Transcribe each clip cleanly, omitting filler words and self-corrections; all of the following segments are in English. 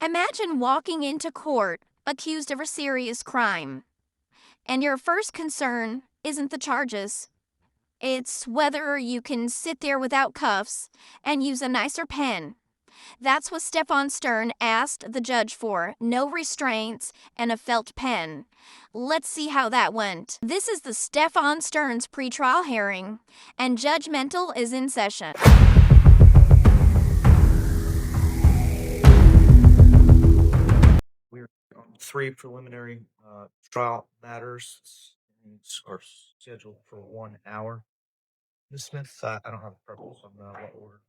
Imagine walking into court accused of a serious crime, and your first concern isn't the charges. It's whether you can sit there without cuffs and use a nicer pen. That's what Stephan Stern asked the judge for: no restraints and a felt pen. Let's see how that went. This is the Stephan Sterns pretrial hearing, and Judge Mental is in session. We're on 3 preliminary trial matters are scheduled for 1 hour. Ms. Smith, I don't have a preference on what order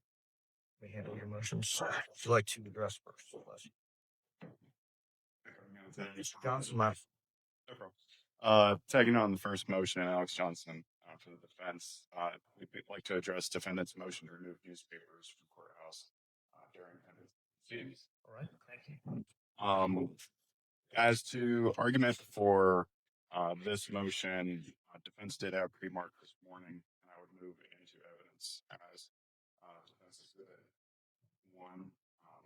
we handle your motions. Would you like to address first? Mr. Johnson, No tagging on the first motion, Alex Johnson for the defense. We'd like to address defendant's motion to remove newspapers from courthouse during attendance proceedings. All right, thank you. As to argument for this motion, defense did have pre-marked this morning, and I would move into evidence as defense exhibit 1.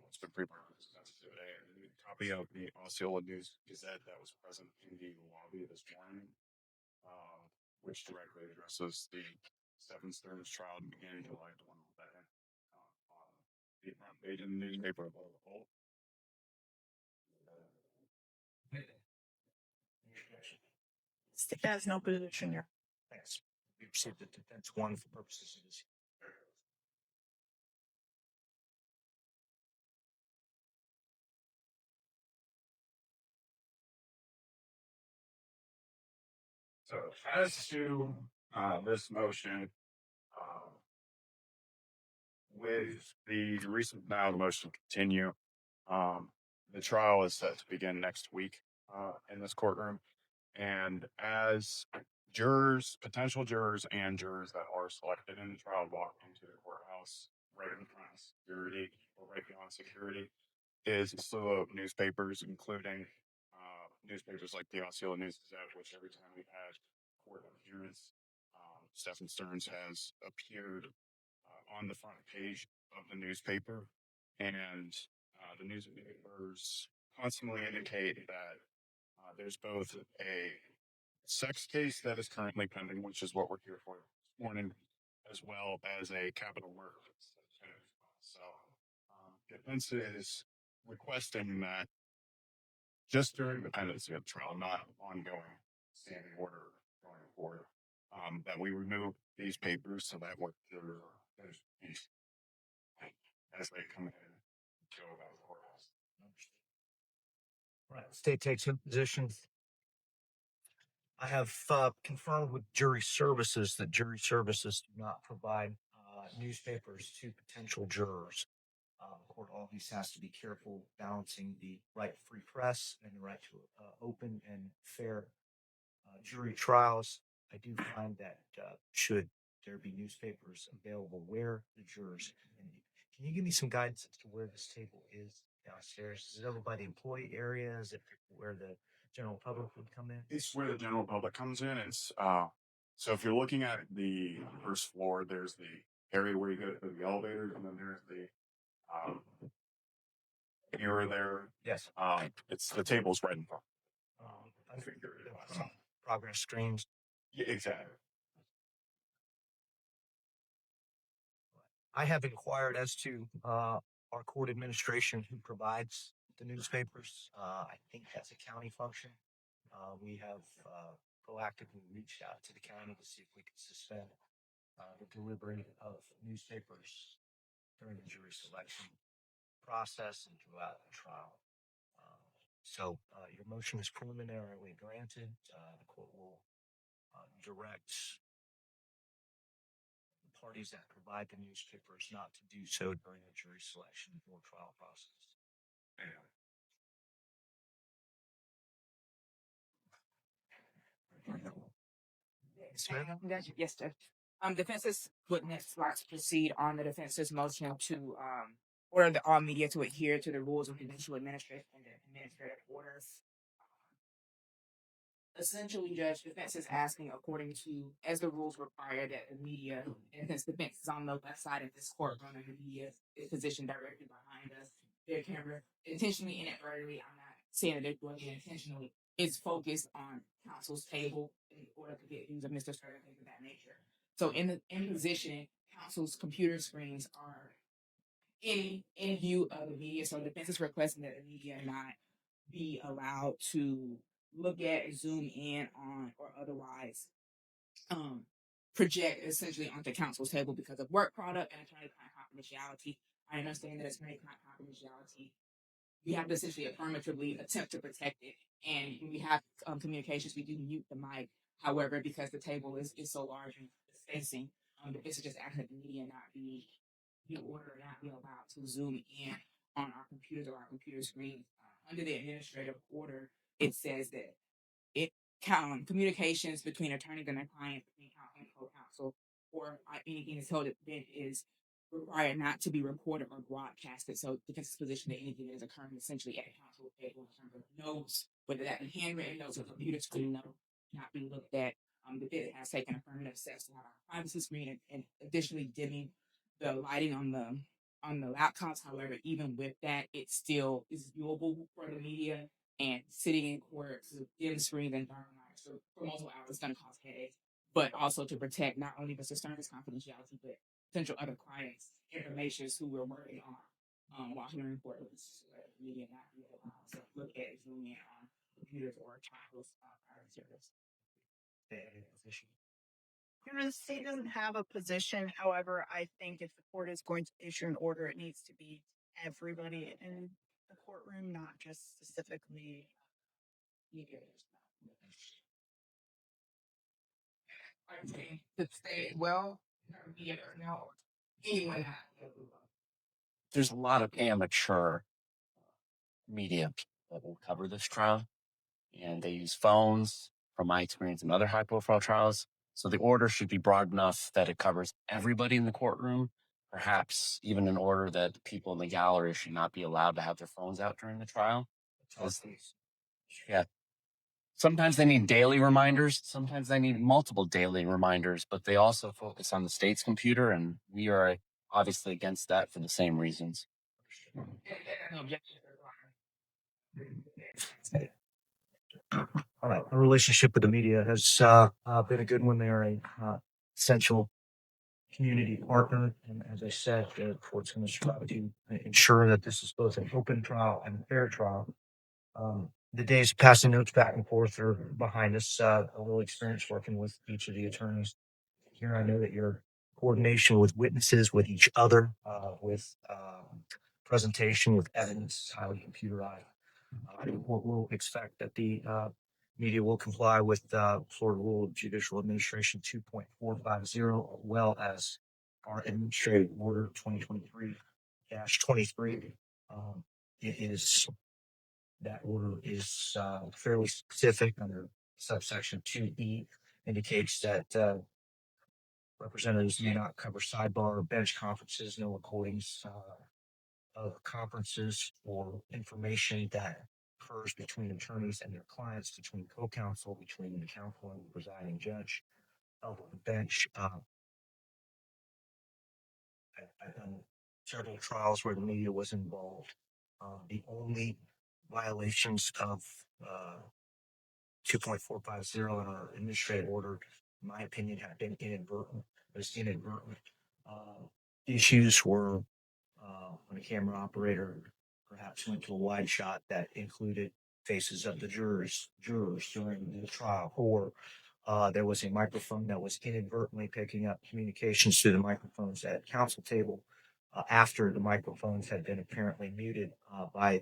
It's been pre-marked as defense exhibit A, and a copy of the Osceola News Gazette that was present in the lobby this morning, which directly addresses the Stephan Sterns trial beginning July 22nd on the front page of the newspaper of the whole. Stick has no position here. Thanks. We received the defense 1 for purposes of this. So as to this motion, with the recent now the motion to continue, the trial is set to begin next week in this courtroom, and as jurors, potential jurors, and jurors that are selected in the trial walk into the courthouse, right in front of security or right beyond security is a slew of newspapers, including newspapers like the Osceola News Gazette, which every time we've had court appearance, Stephan Sterns has appeared on the front page of the newspaper, and the newspapers constantly indicate that there's both a sex case that is currently pending, which is what we're here for this morning, as well as a capital murder. So, defense is requesting that just during the pendency of the trial, not ongoing standing order going forward, that we remove these papers so that what there's peace as they come in and go about the courthouse. Right. State takes a position. I have confirmed with jury services that jury services do not provide newspapers to potential jurors. The court always has to be careful balancing the right to free press and the right to open and fair jury trials. I do find that should there be newspapers available where the jurors can you give me some guidance as to where this table is downstairs? Is it over by the employee area? Is it where the general public would come in? It's where the general public comes in. It's so if you're looking at the first floor, there's the area where you go to the elevator, and then there's the mirror there. Yes. It's the table's right in front. I figured it was progress screens. Yeah, exactly. I have inquired as to our court administration who provides the newspapers. I think that's a county function. We have proactively reached out to the county to see if we could suspend the delivery of newspapers during the jury selection process and throughout the trial. So your motion is preliminarily granted. The court will direct the parties that provide the newspapers not to do so during the jury selection or trial process. Yes, Judge. Defense's witness wants to proceed on the defense's motion to order all media to adhere to the rules of judicial administration and the administrative orders. Essentially, Judge, defense is asking, according to as the rules require, that the media, and since defense is on the left side of this courtroom and the media is positioned directly behind us, their camera intentionally, inadvertently. I'm not saying that they're doing it intentionally. It's focused on counsel's table in order to get views of Mr. Stern and things of that nature. So in position, counsel's computer screens are in view of the media. So the defense is requesting that the media not be allowed to look at, zoom in on, or otherwise um, project essentially onto counsel's table because of work product and attorney-client confidentiality. I understand that attorney-client confidentiality, we have to essentially affirmatively attempt to protect it. And when we have communications, we do mute the mic. However, because the table is so large and spacing, this is just asking that the media not be ordered, not be allowed to zoom in on our computers or our computer screens. Under the administrative order, it says that it communications between attorneys and their clients, between counsel and co-counsel, or anything that's held then is required not to be recorded or broadcasted. So defense's position that anything that is occurring essentially at the counsel table in terms of notes, whether that be handwritten notes or computer screen notes, not be looked at. The defense has taken affirmative steps to have our privacy screen and additionally dimming the lighting on the laptops. However, even with that, it still is viewable for the media, and sitting in court to dim screens and dark nights for multiple hours is going to cause headaches, but also to protect not only Mr. Stern's confidentiality, but potential other clients' information who we're working on while hearing court. So that the media not be allowed to look at, zoom in on computers or child's private service. The state doesn't have a position. However, I think if the court is going to issue an order, it needs to be everybody in the courtroom, not just specifically media. I think the state will media no anyone There's a lot of amateur media that will cover this trial, and they use phones, from my experience in other high profile trials. So the order should be broad enough that it covers everybody in the courtroom, perhaps even an order that people in the gallery should not be allowed to have their phones out during the trial. Yeah. Sometimes they need daily reminders. Sometimes they need multiple daily reminders, but they also focus on the state's computer, and we are obviously against that for the same reasons. All right. Our relationship with the media has been a good one. They are a essential community partner. And as I said, the court's going to strive to ensure that this is both an open trial and a fair trial. The days of passing notes back and forth are behind us. A little experience working with each of the attorneys here. I know that your coordination with witnesses, with each other, with presentation, with evidence, is highly computerized. We'll expect that the media will comply with Florida Rule of Judicial Administration 2.450, as well as our Administrative Order 2023-23. It is that order is fairly specific under subsection 2E, indicates that representatives may not cover sidebar or bench conferences, no recordings of conferences or information that occurs between attorneys and their clients, between co-counsel, between the counsel and the presiding judge of the bench. I've done several trials where the media was involved. The only violations of 2.450 in our administrative order, in my opinion, have been inadvertent. Those inadvertent issues were when a camera operator perhaps went to a wide shot that included faces of the jurors during the trial, or there was a microphone that was inadvertently picking up communications through the microphones at counsel table after the microphones had been apparently muted by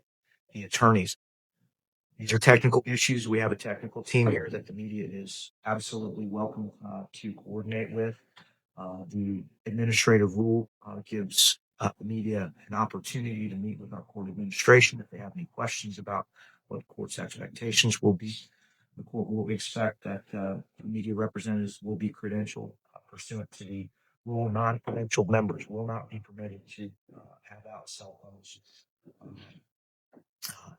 the attorneys. These are technical issues. We have a technical team here that the media is absolutely welcome to coordinate with. The administrative rule gives the media an opportunity to meet with our court administration if they have any questions about what the court's expectations will be. The court will expect that the media representatives will be credentialed pursuant to the rule. Non-credentialed members will not be permitted to have out cell phones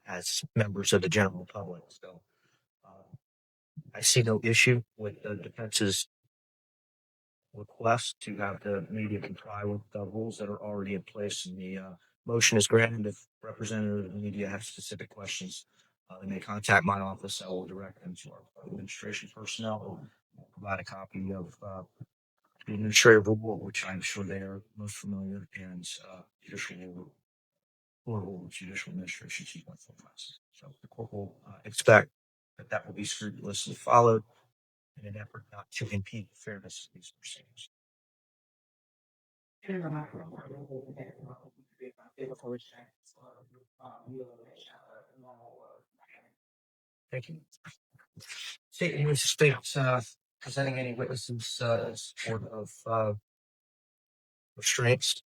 as members of the general public. So I see no issue with the defense's request to have the media comply with the rules that are already in place in the Motion is granted. If representative of the media have specific questions, they may contact my office. I will direct them to our administration personnel. I'll provide a copy of the administrative rule, which I'm sure they are most familiar, and judicial rule, judicial administration 2.4 classes. So the court will expect that will be scrupulously followed in an effort not to impede the fairness of these proceedings. Thank you. State and states presenting any witnesses in support of restraints.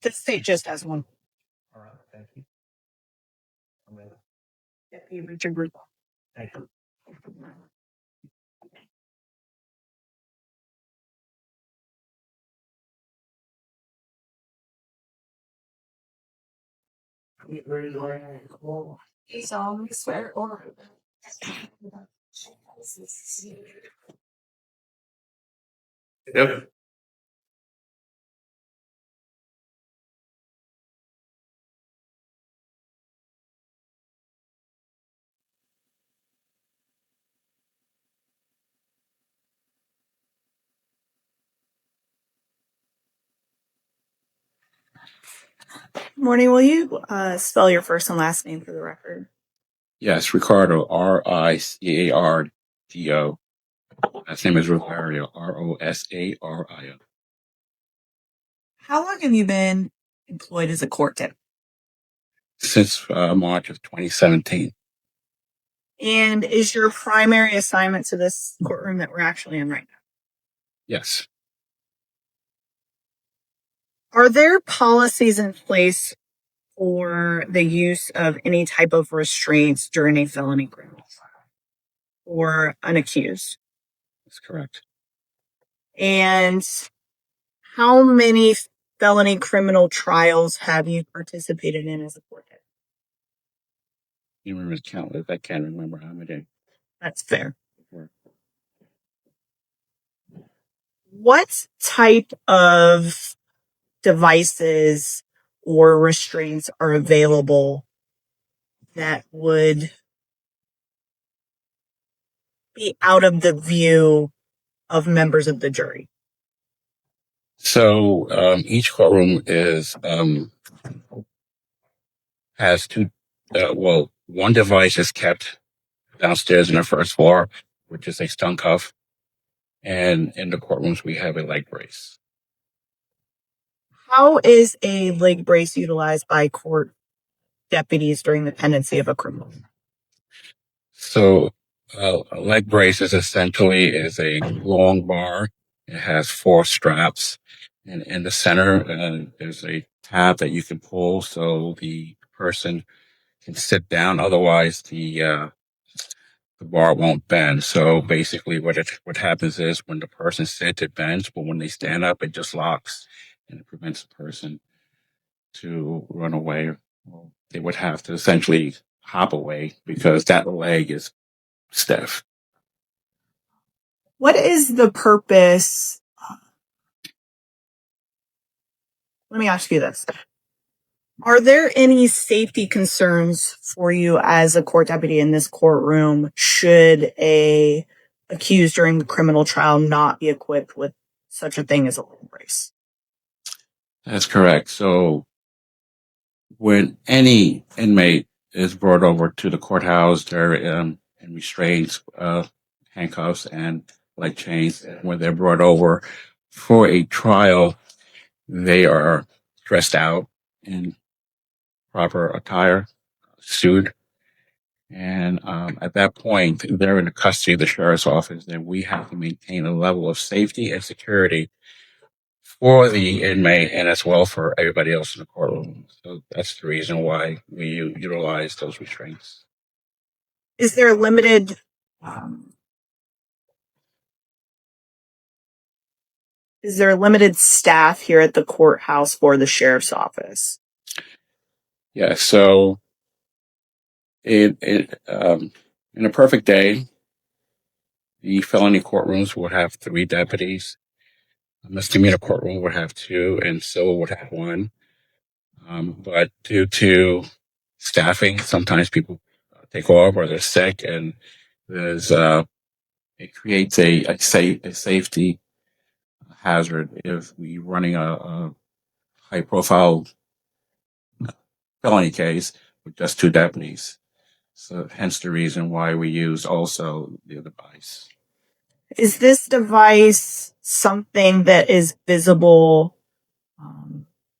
The state just has one. All right, thank you. Deputy Richard Group. Thank you. You solemnly swear or Yep. Morning, will you spell your first and last name for the record? Yes, Ricardo, Ricardo. Last name is Rosario, Rosario. How long have you been employed as a court deputy? Since March of 2017. And is your primary assignment to this courtroom that we're actually in right now? Yes. Are there policies in place for the use of any type of restraints during a felony criminal trial or an accused? That's correct. And how many felony criminal trials have you participated in as a court deputy? You remember the count? I can't remember how many. That's fair. What type of devices or restraints are available that would be out of the view of members of the jury? So each courtroom has two. One device is kept downstairs in the first floor, which is a stun cuff, and in the courtrooms we have a leg brace. How is a leg brace utilized by court deputies during the pendency of a criminal? So a leg brace is essentially a long bar. It has 4 straps, and in the center there's a tab that you can pull so the person can sit down. Otherwise, the bar won't bend. So basically, what happens is when the person sits, it bends, but when they stand up, it just locks, and it prevents the person to run away. Well, they would have to essentially hop away because that leg is stiff. What is the purpose? Let me ask you this. Are there any safety concerns for you as a court deputy in this courtroom should a accused during the criminal trial not be equipped with such a thing as a leg brace? That's correct. So when any inmate is brought over to the courthouse, they're in restraints, handcuffs, and leg chains. When they're brought over for a trial, they are dressed out in proper attire, sued. And at that point, they're in the custody of the sheriff's office. Then we have to maintain a level of safety and security for the inmate and as well for everybody else in the courtroom. So that's the reason why we utilize those restraints. Is there limited staff here at the courthouse for the sheriff's office? Yeah. So in a perfect day, the felony courtrooms would have 3 deputies. A misdemeanor courtroom would have 2, and civil would have 1. But due to staffing, sometimes people take off or they're sick, and there's it creates a safety hazard if we running a high profile felony case with just two deputies. So hence the reason why we use also the device. Is this device something that is visible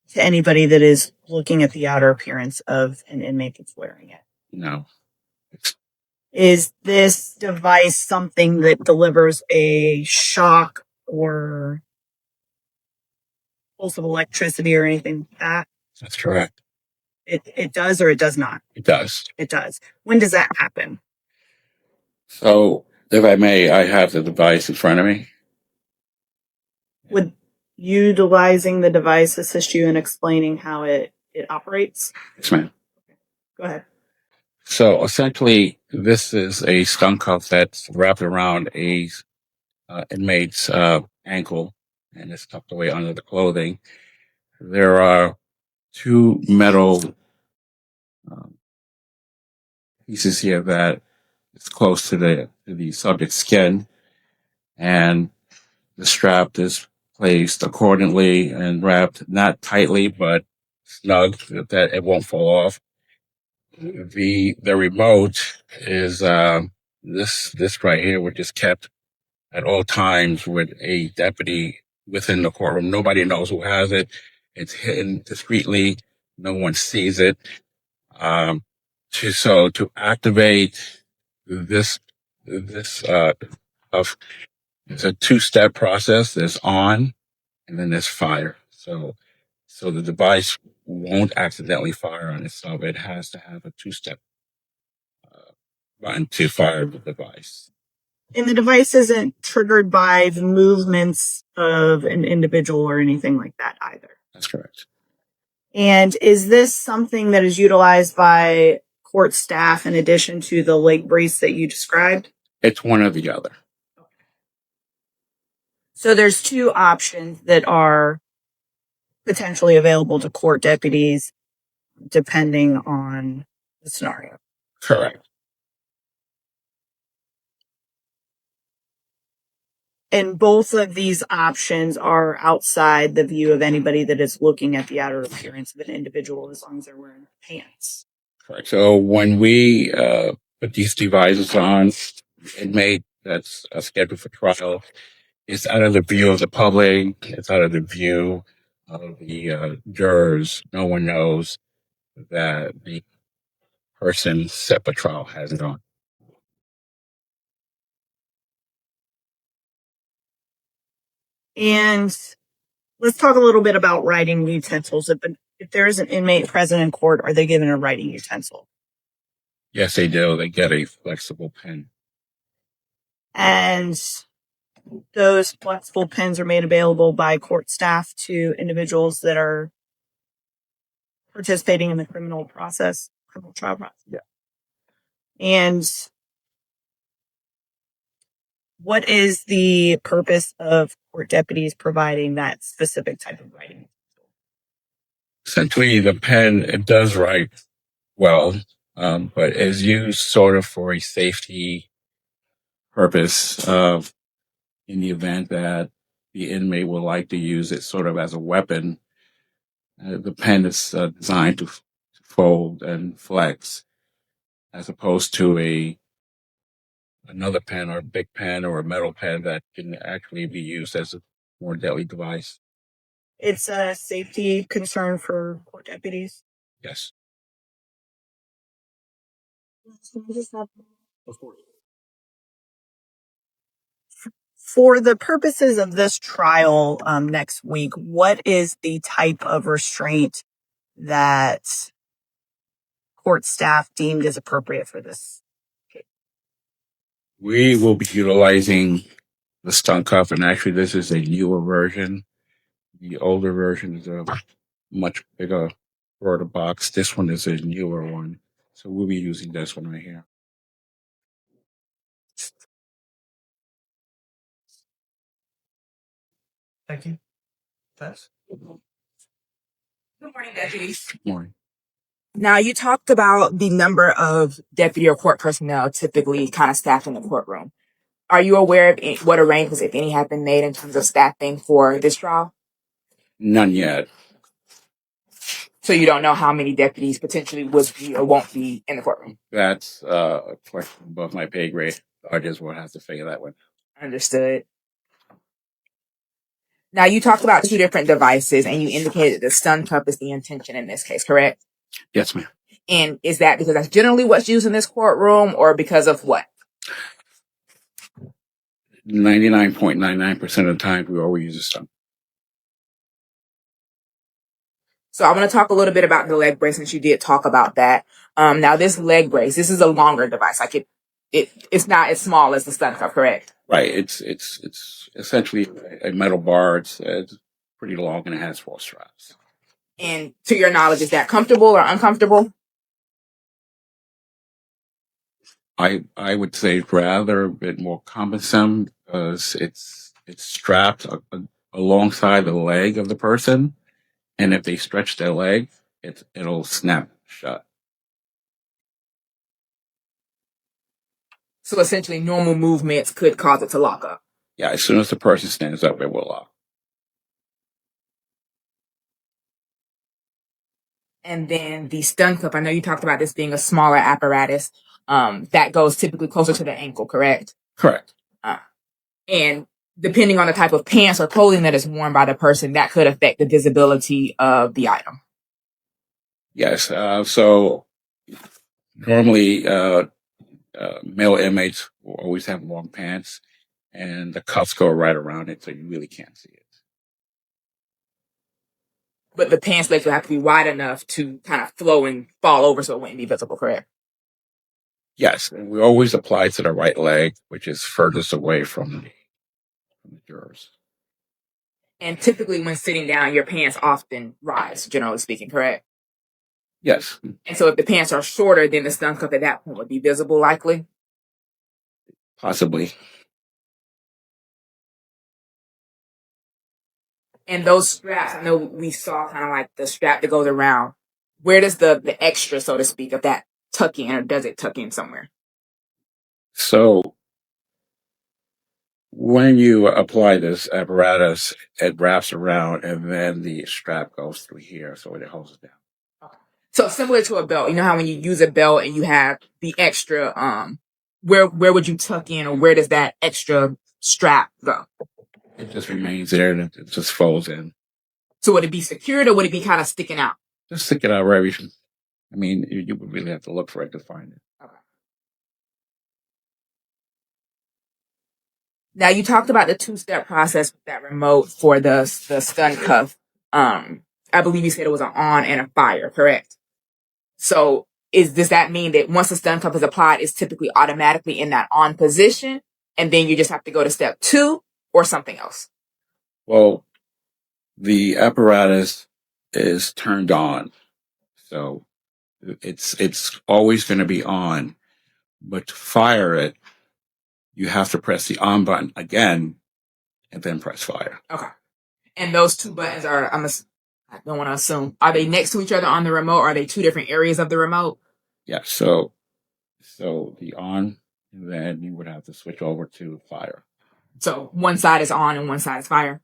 to anybody that is looking at the outer appearance of an inmate that's wearing it? No. Is this device something that delivers a shock or pulse of electricity or anything like that? That's correct. It does or it does not? It does. It does. When does that happen? So, if I may, I have the device in front of me. Would utilizing the device assist you in explaining how it operates? Yes, ma'am. Go ahead. So, essentially, this is a skunk cuff that's wrapped around a inmate's ankle, and it's tucked away under the clothing. There are two metal pieces here that is close to the subject's skin, and the strap is placed accordingly and wrapped not tightly but snug that it won't fall off. The remote is this right here, which is kept at all times with a deputy within the courtroom. Nobody knows who has it. It's hidden discreetly. No one sees it. To activate this of it's a two-step process. There's on and then there's fire. So the device won't accidentally fire on itself. It has to have a two-step button to fire the device. And the device isn't triggered by the movements of an individual or anything like that either. That's correct. And is this something that is utilized by court staff in addition to the leg brace that you described? It's one or the other. So there's two options that are potentially available to court deputies depending on the scenario. Correct. And both of these options are outside the view of anybody that is looking at the outer appearance of an individual as long as they're wearing pants. Correct. So when we put these devices on, inmate that's scheduled for trial, it's out of the view of the public. It's out of the view of the jurors. No one knows that the person set for trial has it on. And let's talk a little bit about writing utensils. If there is an inmate present in court, are they given a writing utensil? Yes, they do. They get a flexible pen. And those flexible pens are made available by court staff to individuals that are participating in the criminal trial process. Yeah. And what is the purpose of court deputies providing that specific type of writing? Essentially, the pen, it does write well, but is used sort of for a safety purpose in the event that the inmate would like to use it sort of as a weapon. The pen is designed to fold and flex as opposed to another pen or a big pen or a metal pen that can actually be used as a more deadly device. It's a safety concern for court deputies. Yes. For the purposes of this trial next week, what is the type of restraint that court staff deemed as appropriate for this case? We will be utilizing the stunt cuff, and actually this is a newer version. The older version is a much bigger, broader box. This one is a newer one. So we'll be using this one right here. Thank you. Pass. Good morning, deputies. Morning. Now, you talked about the number of deputy or court personnel typically kind of staffed in the courtroom. Are you aware of what arrangements, if any, have been made in terms of staffing for this trial? None yet. So you don't know how many deputies potentially would be or won't be in the courtroom? That's a question above my pay grade. I just will have to figure that one. Understood. Now, you talked about two different devices, and you indicated the stun cup is the intention in this case, correct? Yes, ma'am. And is that because that's generally what's used in this courtroom, or because of what? 99.99% of the time, we always use a stun. So I'm going to talk a little bit about the leg brace, since you did talk about that. Now, this leg brace, this is a longer device. Like it's not as small as the stun cup, correct? Right. It's essentially a metal bar. It's pretty long and it has 4 straps. And to your knowledge, is that comfortable or uncomfortable? I would say rather a bit more cumbersome because it's strapped alongside the leg of the person, and if they stretch their leg, it'll snap shut. So essentially, normal movements could cause it to lock up. Yeah, as soon as the person stands up, it will lock. And then the stun cup, I know you talked about this being a smaller apparatus that goes typically closer to the ankle, correct? Correct. And depending on the type of pants or clothing that is worn by the person, that could affect the visibility of the item. Yes. So normally, male inmates will always have long pants, and the cuffs go right around it, so you really can't see it. But the pants legs would have to be wide enough to kind of flow and fall over so it wouldn't be visible, correct? Yes, and we always apply to the right leg, which is furthest away from the jurors. And typically when sitting down, your pants often rise, generally speaking, correct? Yes. And so if the pants are shorter, then the stun cup at that point would be visible, likely? Possibly. And those straps, I know we saw kind of like the strap that goes around. Where does the extra, so to speak, of that tuck in, or does it tuck in somewhere? So when you apply this apparatus, it wraps around, and then the strap goes through here, so it holds it down. So similar to a belt, you know how when you use a belt and you have the extra, where would you tuck in, or where does that extra strap go? It just remains there, and it just folds in. So would it be secured, or would it be kind of sticking out? Just stick it out wherever you. I mean, you would really have to look for it to find it. Okay. Now you talked about the 2-step process with that remote for the stun cuff. I believe you said it was an on and a fire, correct? So does that mean that once the stun cuff is applied, it's typically automatically in that on position, and then you just have to go to step 2 or something else? Well, the apparatus is turned on, so it's always going to be on. But to fire it, you have to press the on button again, and then press fire. Okay. And those 2 buttons are, I don't want to assume, are they next to each other on the remote? Or are they 2 different areas of the remote? Yeah. So the on, and then you would have to switch over to fire. So one side is on and one side is fire.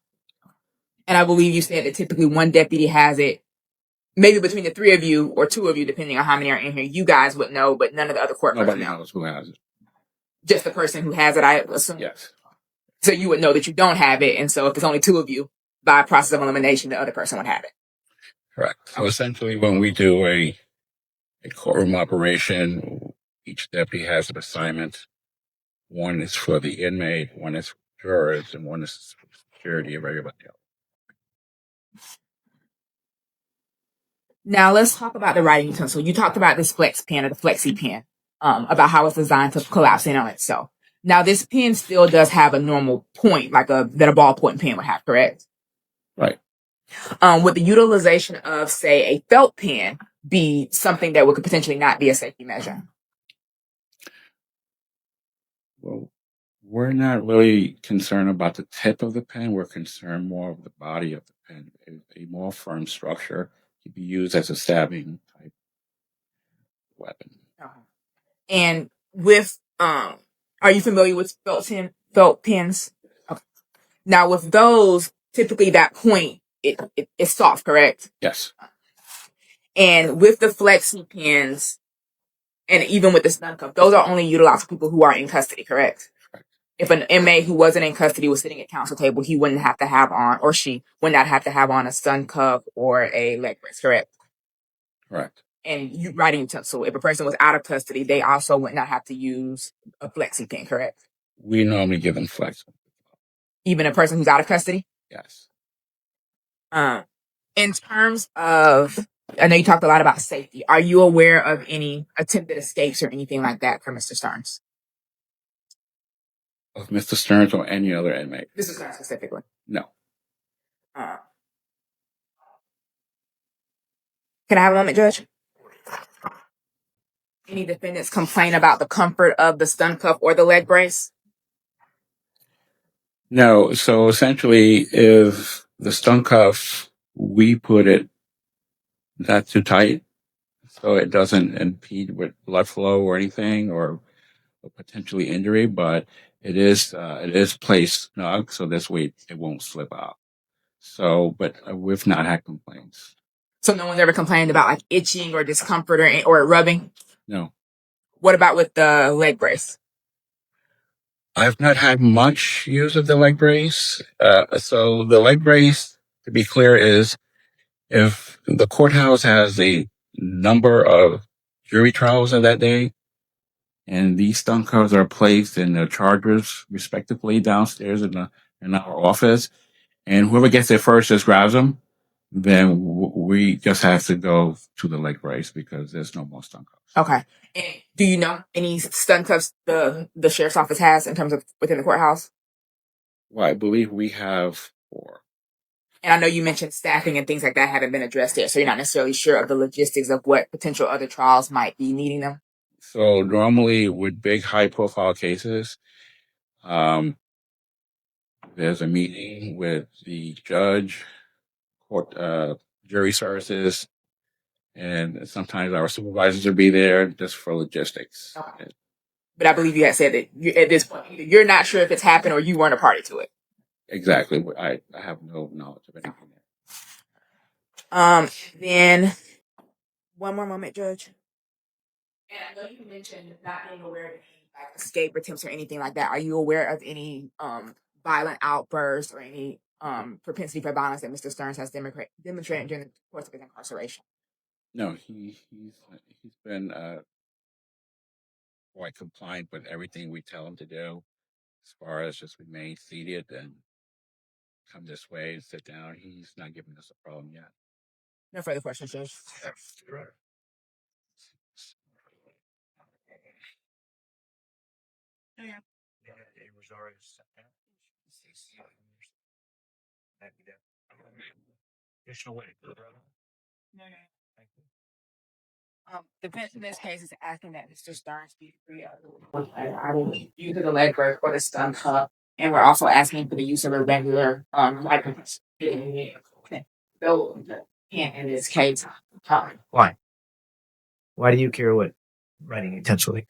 And I believe you said that typically one deputy has it. Maybe between the 3 of you or 2 of you, depending on how many are in here, you guys would know, but none of the other court Nobody personnel. knows who has it. Just the person who has it, I assume. Yes. So you would know that you don't have it, and so if there's only 2 of you, by process of elimination, the other person would have it. Correct. So essentially, when we do a courtroom operation, each deputy has an assignment. One is for the inmate, one is for jurors, and one is for security of everybody else. Now let's talk about the writing utensil. You talked about this flex pen or the flexi pen, about how it's designed to collapse in on itself. Now this pen still does have a normal point, like that a ballpoint pen would have, correct? Right. Would the utilization of, say, a felt pen be something that could potentially not be a safety measure? Well, we're not really concerned about the tip of the pen. We're concerned more of the body of the pen. A more firm structure to be used as a stabbing type weapon. And with are you familiar with felt pens? Okay. Now with those, typically that point it's soft, correct? Yes. And with the flexi pens, and even with the stun cuff, those are only utilized for people who are in custody, correct? If an inmate who wasn't in custody was sitting at counsel table, he wouldn't have to have on, or she would not have to have on a stun cuff or a leg brace, correct? Correct. And you writing utensil. If a person was out of custody, they also would not have to use a flexi pen, correct? We normally give them flex. Even a person who's out of custody? Yes. In terms of, I know you talked a lot about safety. Are you aware of any attempted escapes or anything like that for Mr. Sterns? Of Mr. Sterns or any other inmate? Mr. Sterns specifically? No. Can I have a moment, Judge? Any defendants complain about the comfort of the stun cuff or the leg brace? No. So essentially, if the stun cuff, we put it not too tight, so it doesn't impede with blood flow or anything, or potentially injury, but it is placed snug, so this way it won't slip out. So, but we've not had complaints. So no one's ever complained about like itching or discomfort or rubbing? No. What about with the leg brace? I've not had much use of the leg brace. So the leg brace, to be clear, is if the courthouse has a number of jury trials on that day, and these stun cuffs are placed in the chargers respectively downstairs in our office, and whoever gets there first just grabs them, then we just have to go to the leg brace because there's no more stun cuffs. Okay. And do you know any stun cuffs the sheriff's office has in terms of within the courthouse? Well, I believe we have 4. And I know you mentioned staffing and things like that haven't been addressed yet, so you're not necessarily sure of the logistics of what potential other trials might be needing them. So normally with big high profile cases, there's a meeting with the judge, court, jury services, and sometimes our supervisors will be there just for logistics. Okay. But I believe you had said that at this point, either you're not sure if it's happened or you weren't a party to it. Exactly. I have no knowledge of anything. Then one more moment, Judge. And I know you mentioned not being aware of any like escape attempts or anything like that. Are you aware of any violent outbursts or any propensity for violence that Mr. Sterns has demonstrated during the course of his incarceration? No, he's been quite compliant with everything we tell him to do, as far as just remain seated and come this way and sit down. He's not giving us a problem yet. No further questions, Judge. Correct. Oh, yeah. It was already set down. Additional witness. No, no. Thank you. Defense in this case is asking that Mr. Sterns be free of the use of the leg brace or the stun cuff, and we're also asking for the use of a regular life so in this case. Why? Why do you care what writing intentionally?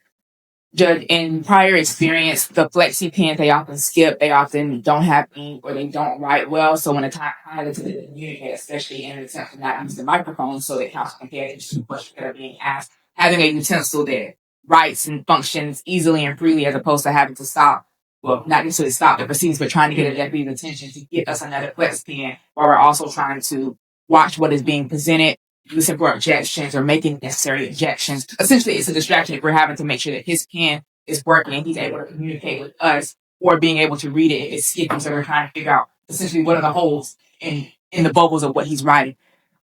Judge, in prior experience, the flexi pens, they often skip, they often don't have ink, or they don't write well. So when a time to communicate, especially in an attempt to not use the microphone so that counsel can pay attention to questions that are being asked, having a utensil that writes and functions easily and freely as opposed to having to stop, well, not necessarily stop the proceedings, but trying to get a deputy's attention to get us another flex pen while we're also trying to watch what is being presented, listen for objections or making necessary objections. Essentially, it's a distraction if we're having to make sure that his pen is working and he's able to communicate with us or being able to read it if it's skipping. So we're trying to figure out essentially what are the holes in the bubbles of what he's writing.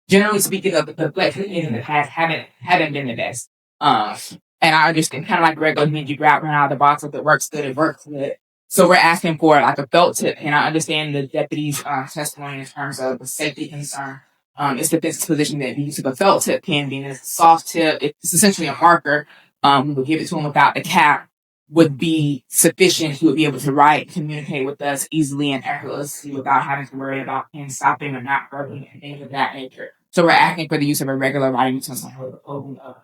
Generally speaking, the flex pens in the past haven't been the best. And I understand kind of like regular means you grab one out of the box. If it works good, it works good. So we're asking for like a felt tip, and I understand the deputy's testimony in terms of the safety concern. It's the defense's position that the use of a felt tip pen, being a soft tip, it's essentially a marker. We would give it to him without the cap, would be sufficient. He would be able to write, communicate with us easily and effortlessly without having to worry about pen stopping or not working and things of that nature. So we're asking for the use of a regular writing utensil holding a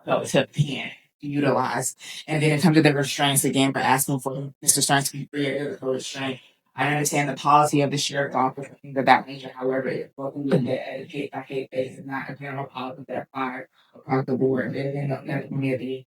relative pen to utilize. And then in terms of the restraints, again, we're asking for Mr. Sterns to be free of physical restraint. I understand the policy of the sheriff's office and things of that nature. However, it's looking at a case by case basis, not a general policy that applies across the board. There's been many of the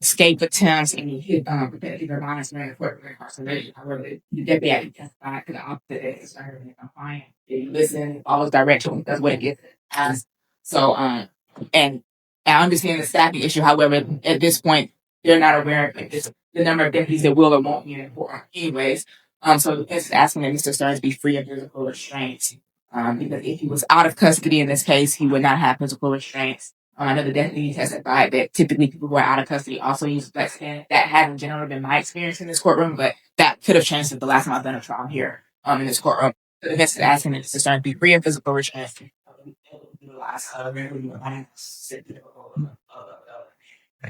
escape attempts and protective or monitoring for incarceration. However, the deputy actually testified to the opposite is concerned and compliant. If you listen, follows direction, that's what it gets asked. So and I understand the staffing issue. However, at this point, they're not aware of the number of deputies that will or won't be in court anyways. So the defense is asking that Mr. Sterns be free of physical restraints. Because if he was out of custody in this case, he would not have physical restraints. I know the deputy testified that typically people who are out of custody also use flex pen. That hasn't generally been my experience in this courtroom, but that could have changed since the last time I've done a trial here in this courtroom. The defense is asking that Mr. Sterns be free of physical restraints. Thank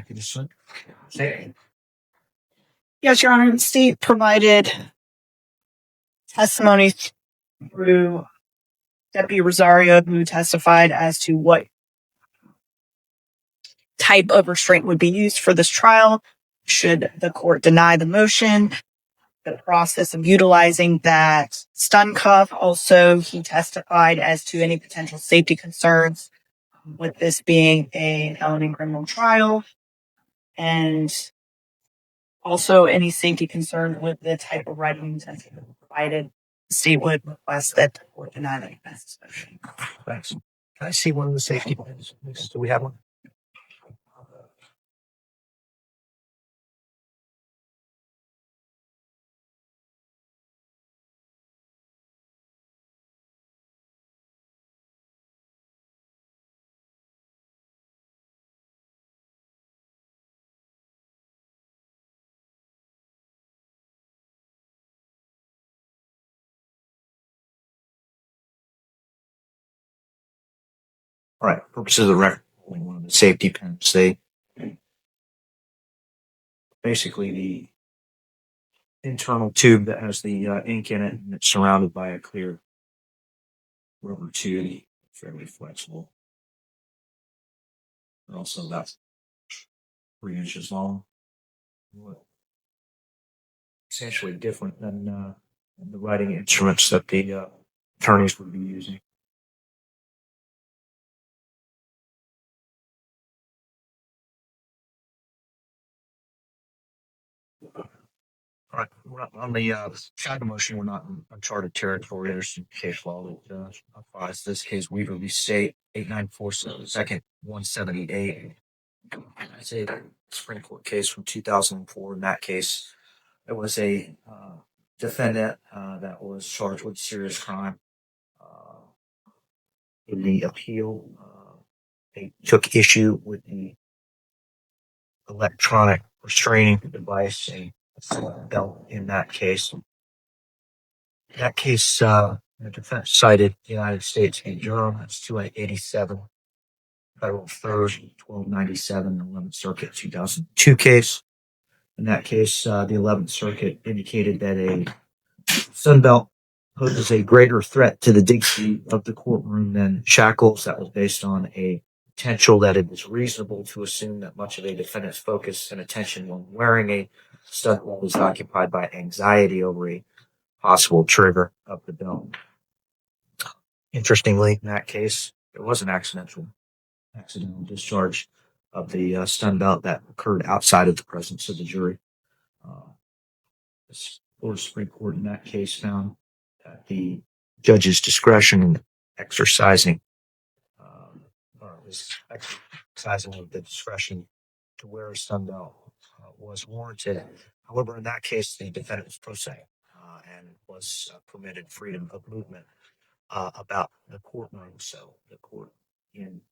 you, Mr. Sterns. Yes, Your Honor, the state provided testimony through Deputy Rosario, who testified as to what type of restraint would be used for this trial should the court deny the motion. The process of utilizing that stun cuff. Also, he testified as to any potential safety concerns with this being a felony criminal trial, and also any safety concern with the type of writing utensil provided. The state would request that the court deny the defense's motion. Thanks. Can I see one of the safety pins? Do we have one? All right, purposes of the record, one of the safety pins, they basically the internal tube that has the ink in it, and it's surrounded by a clear rubber tube, fairly flexible. They're also about 3 inches long. Essentially different than the writing instruments that the attorneys would be using. All right, on the shadow motion, we're not in uncharted territory. There's some case law that applies. This case, Weaver v. State, 8947, 178. It's a Supreme Court case from 2004. In that case, there was a defendant that was charged with serious crime. In the appeal, they took issue with the electronic restraining device, a belt in that case. In that case, the defense cited the United States v. Durham. That's 287 Federal 3rd, 1297, 11th Circuit 2002 case. In that case, the 11th Circuit indicated that a Sunbelt poses a greater threat to the dignity of the courtroom than shackles. That was based on a potential that it is reasonable to assume that much of a defendant's focus and attention when wearing a stud belt is occupied by anxiety over a possible trigger of the belt. Interestingly, in that case, there was an accidental discharge of the stun belt that occurred outside of the presence of the jury. The Supreme Court in that case found that the judge's discretion in exercising of the discretion to wear a stun belt was warranted. However, in that case, the defendant was pro se and was permitted freedom of movement about the courtroom. So the court in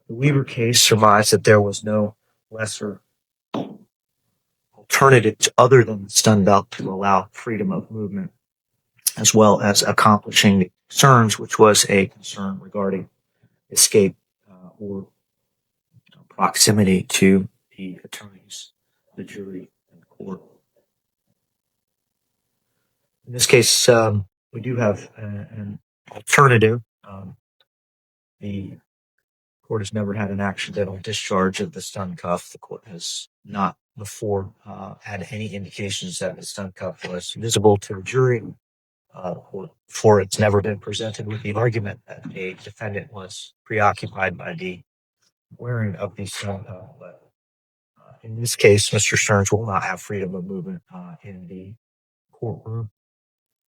the Weaver case surmised that there was no lesser alternative other than the stun belt to allow freedom of movement, as well as accomplishing the concerns, which was a concern regarding escape or proximity to the attorneys, the jury, and the court. In this case, we do have an alternative. The court has never had an accidental discharge of the stun cuff. The court has not before had any indications that the stun cuff was visible to the jury. For it's never been presented with the argument that a defendant was preoccupied by the wearing of the stun cuff. But in this case, Mr. Sterns will not have freedom of movement in the courtroom.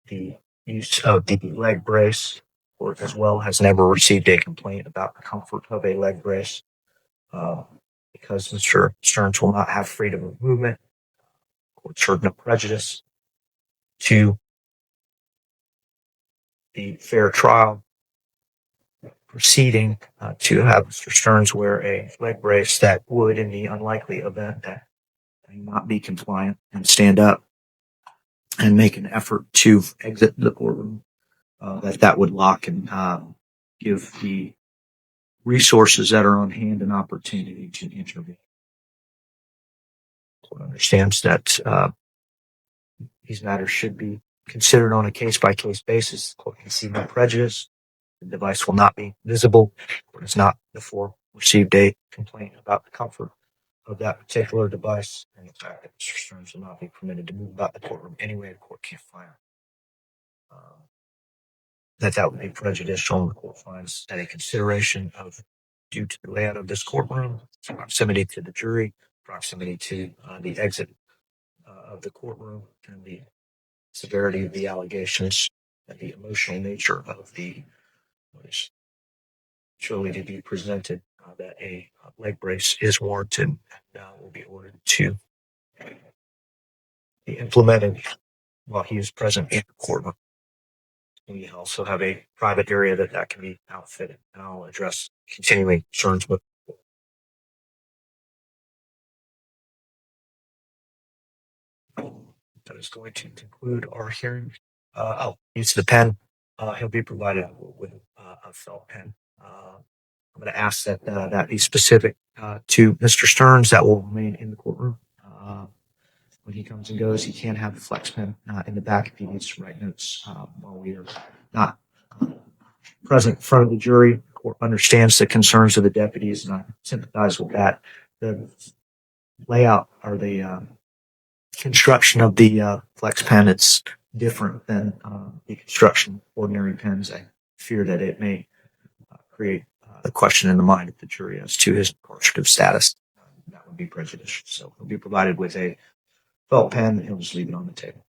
The use of the leg brace, or as well, has never received a complaint about the comfort of a leg brace. Because Mr. Sterns will not have freedom of movement, court's heard no prejudice to the fair trial proceeding to have Mr. Sterns wear a leg brace that would, in the unlikely event that he not be compliant and stand up and make an effort to exit the courtroom, that would lock and give the resources that are on hand an opportunity to intervene. The court understands that these matters should be considered on a case-by-case basis. The court can see no prejudice. The device will not be visible. The court has not before received a complaint about the comfort of that particular device, and the fact that Mr. Sterns will not be permitted to move about the courtroom anyway. The court can't find that would be prejudicial. The court finds that a consideration of due to the layout of this courtroom, proximity to the jury, proximity to the exit of the courtroom, and the severity of the allegations and the emotional nature of the what is surely to be presented, that a leg brace is warranted and will be ordered to be implemented while he is present in the courtroom. We also have a private area that can be outfitted, and I'll address continuing concerns with. That is going to conclude our hearing. Use the pen. He'll be provided with a felt pen. I'm going to ask that that be specific to Mr. Sterns. That will remain in the courtroom. When he comes and goes, he can have the flex pen in the back if he needs to write notes while we are not present in front of the jury. The court understands the concerns of the deputies, and I sympathize with that. The layout or the construction of the flex pen, it's different than the construction of ordinary pens. I fear that it may create a question in the mind of the jury as to his incarcerative status. That would be prejudicial. So he'll be provided with a felt pen, and he'll just leave it on the table.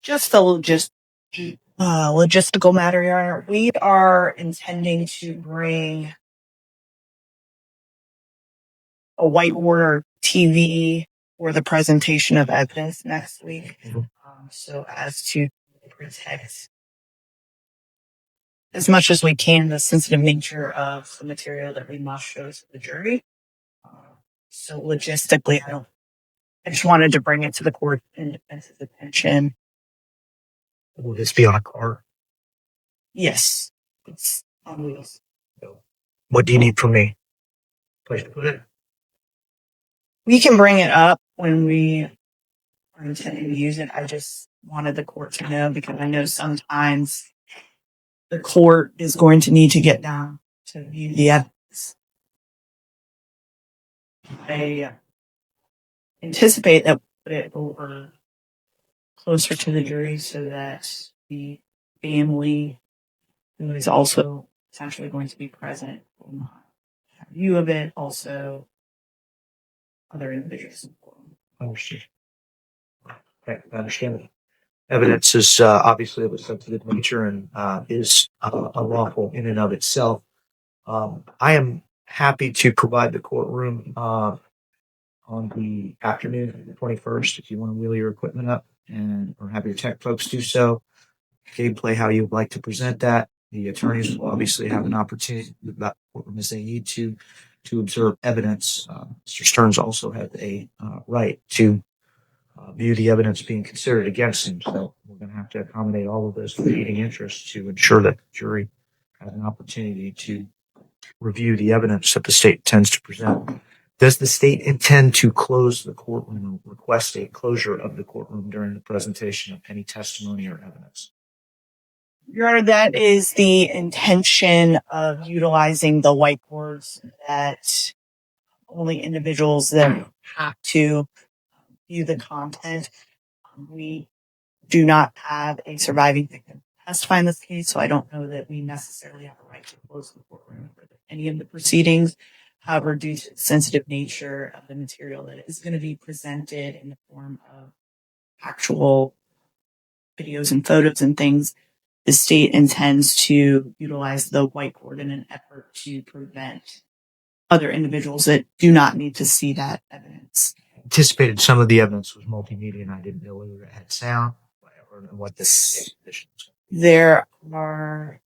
Just a logistical matter, Your Honor. We are intending to bring a whiteboard TV for the presentation of evidence next week. So as to protect as much as we can the sensitive nature of the material that we must show to the jury. So logistically, I just wanted to bring it to the court and defense's attention. Will this be on a cart? Yes, it's on wheels. What do you need from me? Place to put it? We can bring it up when we are intending to use it. I just wanted the court to know because I know sometimes the court is going to need to get down to view the evidence. I anticipate that we'll put it over closer to the jury so that the family who is also essentially going to be present will not have view of it. Also, other individuals. Understood. Okay, I understand. Evidence is obviously of a sensitive nature and is unlawful in and of itself. I am happy to provide the courtroom on the afternoon of the 21st if you want to wheel your equipment up, and we're happy to tech folks do so. Gameplay how you would like to present that. The attorneys will obviously have an opportunity to move about the courtroom as they need to observe evidence. Mr. Sterns also has a right to view the evidence being considered against him. So we're going to have to accommodate all of those competing interests to ensure that the jury has an opportunity to review the evidence that the state tends to present. Does the state intend to close the courtroom, request a closure of the courtroom during the presentation of any testimony or evidence? Your Honor, that is the intention of utilizing the whiteboards that only individuals that have to view the content. We do not have a surviving victim testify in this case, so I don't know that we necessarily have a right to close the courtroom for any of the proceedings. However, due to the sensitive nature of the material that is going to be presented in the form of actual videos and photos and things, the state intends to utilize the whiteboard in an effort to prevent other individuals that do not need to see that evidence. Anticipated some of the evidence was multimedia, and I didn't know whether it had sound or what this position was. There are,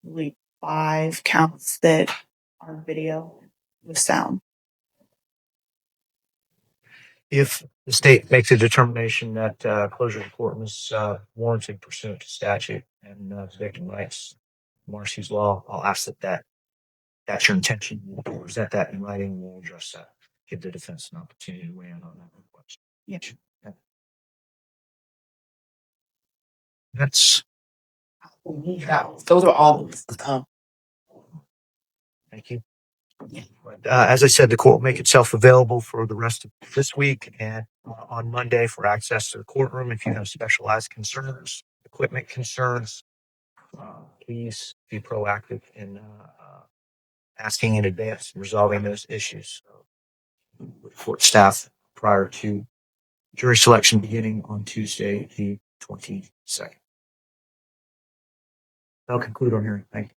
I believe, 5 counts that are video with sound. If the state makes a determination that closure of the courtroom is warranted pursuant to statute and victim rights, Marcy's law, I'll ask that's your intention. We'll present that in writing. We'll address that. Give the defense an opportunity to weigh in on that request. Yes. That's. Those are all. Thank you. But, as I said, the court will make itself available for the rest of this week and on Monday for access to the courtroom. If you have specialized concerns, equipment concerns, please be proactive in asking in advance and resolving those issues with court staff prior to jury selection beginning on Tuesday, the 22nd. That'll conclude our hearing. Thank you.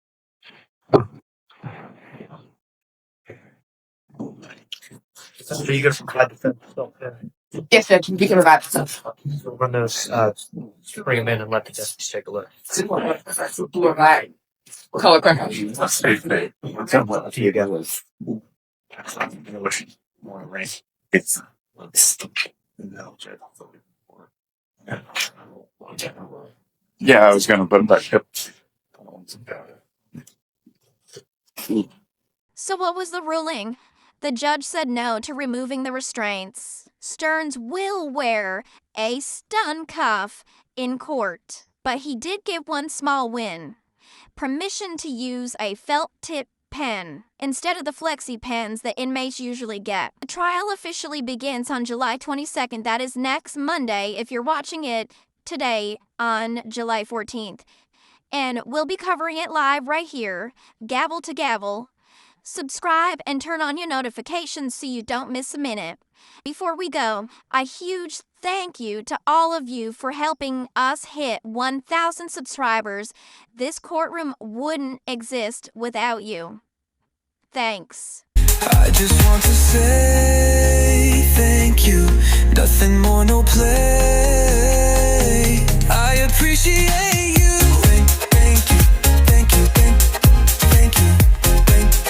So you got some bad defense stuff there. Yes, Judge, we can provide stuff. So run those, bring them in and let the deputies take a look. Blue or black? What color preference? Up to you guys. Yeah, I was gonna put it back up. So what was the ruling? The judge said no to removing the restraints. Sterns will wear a stun cuff in court, but he did give one small win. Permission to use a felt tip pen instead of the flexi pens that inmates usually get. The trial officially begins on July 22nd. That is next Monday if you're watching it today on July 14th. And we'll be covering it live right here, gavel to gavel. Subscribe and turn on your notifications so you don't miss a minute. Before we go, a huge thank you to all of you for helping us hit 1,000 subscribers. This courtroom wouldn't exist without you. Thanks. I just want to say thank you. Nothing more, no play. I appreciate